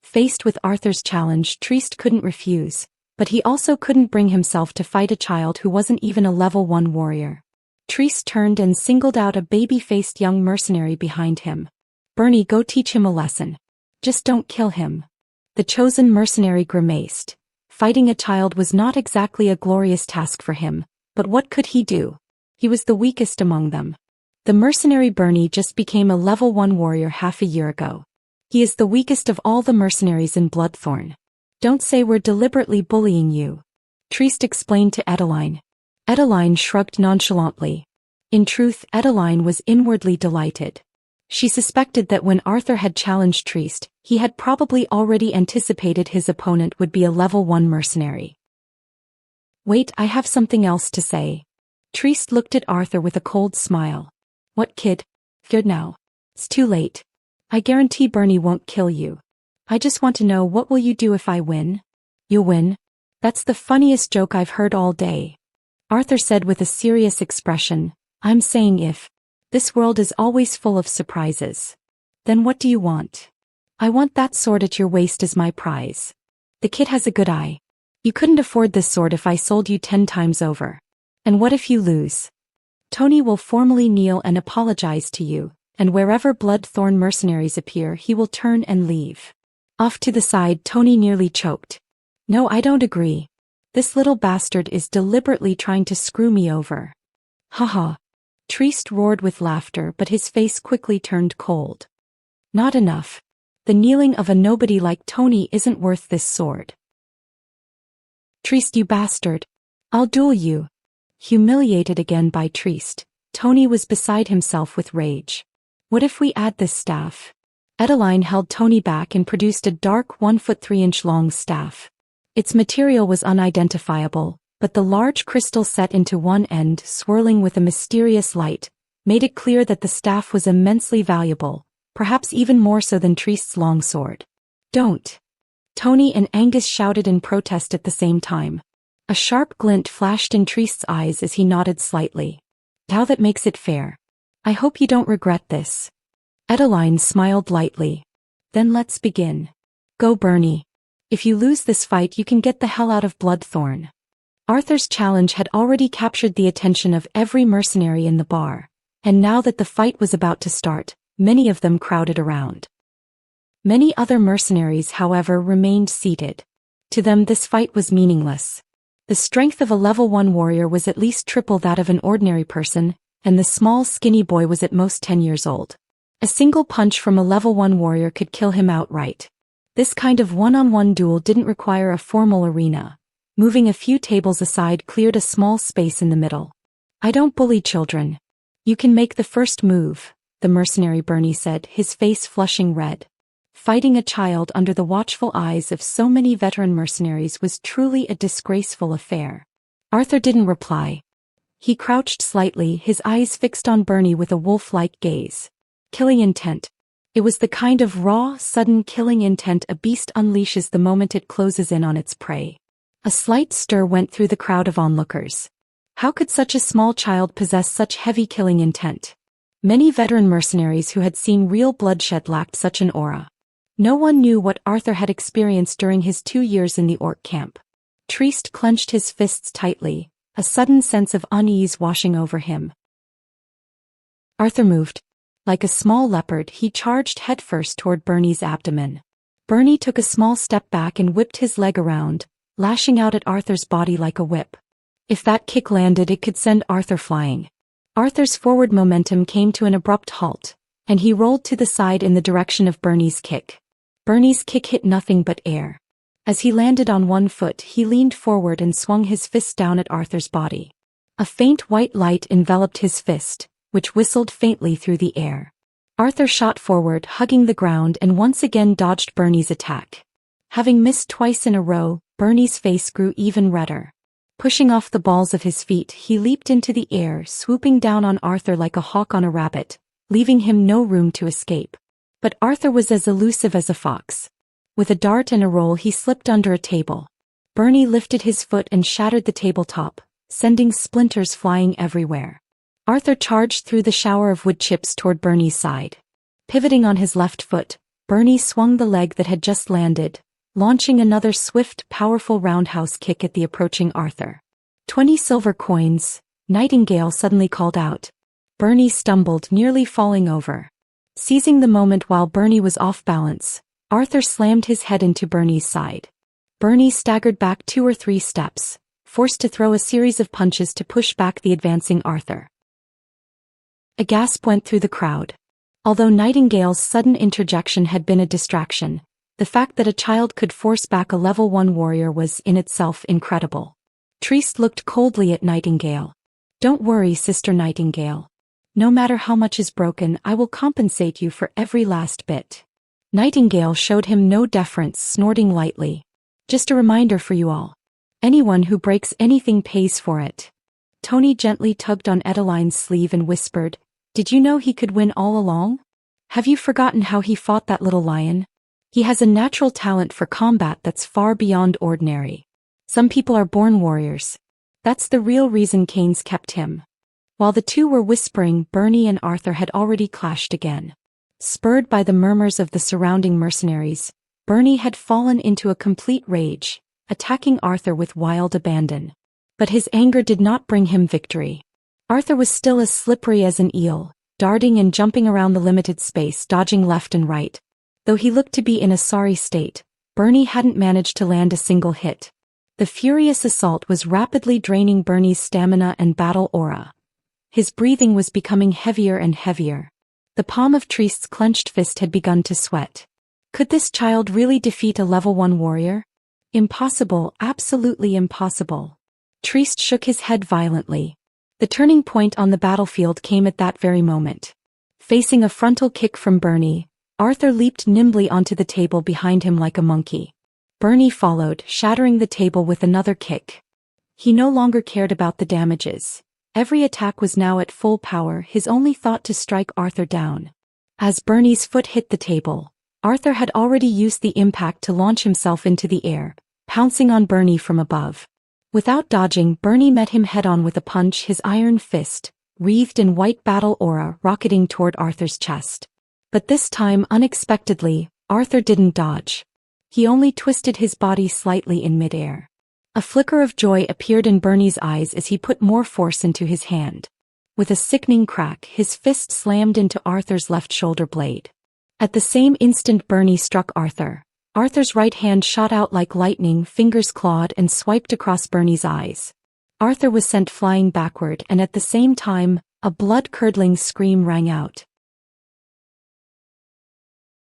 Faced with Arthur's challenge, Triest couldn't refuse, but he also couldn't bring himself to fight a child who wasn't even a level 1 warrior. Triest turned and singled out a baby-faced young mercenary behind him. "Bernie, go teach him a lesson. Just don't kill him." The chosen mercenary grimaced. Fighting a child was not exactly a glorious task for him, but what could he do? He was the weakest among them. The mercenary Bernie just became a level 1 warrior half a year ago. He is the weakest of all the mercenaries in Bloodthorn. "Don't say we're deliberately bullying you," Triest explained to Edeline. Edeline shrugged nonchalantly. In truth, Edeline was inwardly delighted. She suspected that when Arthur had challenged Triest, he had probably already anticipated his opponent would be a level 1 mercenary. "Wait, I have something else to say." Triest looked at Arthur with a cold smile. "What, kid? Good now. It's too late. I guarantee Bernie won't kill you. I just want to know, what will you do if I win?" "You'll win? That's the funniest joke I've heard all day." Arthur said with a serious expression, "I'm saying if. This world is always full of surprises." "Then what do you want?" "I want that sword at your waist as my prize." The kid has a good eye. "You couldn't afford this sword if I sold you 10 times over. And what if you lose?" "Tony will formally kneel and apologize to you, and wherever Bloodthorn mercenaries appear he will turn and leave." Off to the side, Tony nearly choked. "No, I don't agree. This little bastard is deliberately trying to screw me over." "Haha." Triest roared with laughter, but his face quickly turned cold. "Not enough. The kneeling of a nobody like Tony isn't worth this sword." "Triest, you bastard. I'll duel you." Humiliated again by Triest, Tony was beside himself with rage. "What if we add this staff?" Edeline held Tony back and produced a dark 1 foot 3 inch long staff. Its material was unidentifiable, but the large crystal set into one end, swirling with a mysterious light, made it clear that the staff was immensely valuable, perhaps even more so than Triest's longsword. "Don't!" Tony and Angus shouted in protest at the same time. A sharp glint flashed in Triest's eyes as he nodded slightly. "Now that makes it fair. I hope you don't regret this." Edeline smiled lightly. "Then let's begin. Go, Bernie. If you lose this fight you can get the hell out of Bloodthorn." Arthur's challenge had already captured the attention of every mercenary in the bar, and now that the fight was about to start, many of them crowded around. Many other mercenaries, however, remained seated. To them this fight was meaningless. The strength of a level 1 warrior was at least triple that of an ordinary person, and the small skinny boy was at most 10 years old. A single punch from a level 1 warrior could kill him outright. This kind of one-on-one duel didn't require a formal arena. Moving a few tables aside cleared a small space in the middle. "I don't bully children. You can make the first move," the mercenary Bernie said, his face flushing red. Fighting a child under the watchful eyes of so many veteran mercenaries was truly a disgraceful affair. Arthur didn't reply. He crouched slightly, his eyes fixed on Bernie with a wolf-like gaze. Killing intent. It was the kind of raw, sudden killing intent a beast unleashes the moment it closes in on its prey. A slight stir went through the crowd of onlookers. How could such a small child possess such heavy killing intent? Many veteran mercenaries who had seen real bloodshed lacked such an aura. No one knew what Arthur had experienced during his 2 years in the orc camp. Triest clenched his fists tightly, a sudden sense of unease washing over him. Arthur moved. Like a small leopard, he charged headfirst toward Bernie's abdomen. Bernie took a small step back and whipped his leg around, lashing out at Arthur's body like a whip. If that kick landed, it could send Arthur flying. Arthur's forward momentum came to an abrupt halt, and he rolled to the side in the direction of Bernie's kick. Bernie's kick hit nothing but air. As he landed on one foot, he leaned forward and swung his fist down at Arthur's body. A faint white light enveloped his fist, which whistled faintly through the air. Arthur shot forward, hugging the ground, and once again dodged Bernie's attack. Having missed twice in a row, Bernie's face grew even redder. Pushing off the balls of his feet, he leaped into the air, swooping down on Arthur like a hawk on a rabbit, leaving him no room to escape. But Arthur was as elusive as a fox. With a dart and a roll, he slipped under a table. Bernie lifted his foot and shattered the tabletop, sending splinters flying everywhere. Arthur charged through the shower of wood chips toward Bernie's side. Pivoting on his left foot, Bernie swung the leg that had just landed, launching another swift, powerful roundhouse kick at the approaching Arthur. 20 silver coins, Nightingale suddenly called out. Bernie stumbled, nearly falling over. Seizing the moment while Bernie was off balance, Arthur slammed his head into Bernie's side. Bernie staggered back 2 or 3 steps, forced to throw a series of punches to push back the advancing Arthur. A gasp went through the crowd. Although Nightingale's sudden interjection had been a distraction, the fact that a child could force back a level 1 warrior was in itself incredible. Trieste looked coldly at Nightingale. "Don't worry, Sister Nightingale. No matter how much is broken, I will compensate you for every last bit." Nightingale showed him no deference, snorting lightly. "Just a reminder for you all. Anyone who breaks anything pays for it." Tony gently tugged on Edeline's sleeve and whispered, "Did you know he could win all along? Have you forgotten how he fought that little lion? He has a natural talent for combat that's far beyond ordinary. Some people are born warriors. That's the real reason Cain's kept him." While the two were whispering, Bernie and Arthur had already clashed again. Spurred by the murmurs of the surrounding mercenaries, Bernie had fallen into a complete rage, attacking Arthur with wild abandon. But his anger did not bring him victory. Arthur was still as slippery as an eel, darting and jumping around the limited space, dodging left and right. Though he looked to be in a sorry state, Bernie hadn't managed to land a single hit. The furious assault was rapidly draining Bernie's stamina and battle aura. His breathing was becoming heavier and heavier. The palm of Trieste's clenched fist had begun to sweat. Could this child really defeat a level 1 warrior? Impossible, absolutely impossible. Trieste shook his head violently. The turning point on the battlefield came at that very moment. Facing a frontal kick from Bernie, Arthur leaped nimbly onto the table behind him like a monkey. Bernie followed, shattering the table with another kick. He no longer cared about the damages. Every attack was now at full power, his only thought to strike Arthur down. As Bernie's foot hit the table, Arthur had already used the impact to launch himself into the air, pouncing on Bernie from above. Without dodging, Bernie met him head-on with a punch, his iron fist, wreathed in white battle aura, rocketing toward Arthur's chest. But this time, unexpectedly, Arthur didn't dodge. He only twisted his body slightly in midair. A flicker of joy appeared in Bernie's eyes as he put more force into his hand. With a sickening crack, his fist slammed into Arthur's left shoulder blade. At the same instant Bernie struck Arthur. Arthur's right hand shot out like lightning, fingers clawed and swiped across Bernie's eyes. Arthur was sent flying backward, and at the same time, a blood-curdling scream rang out.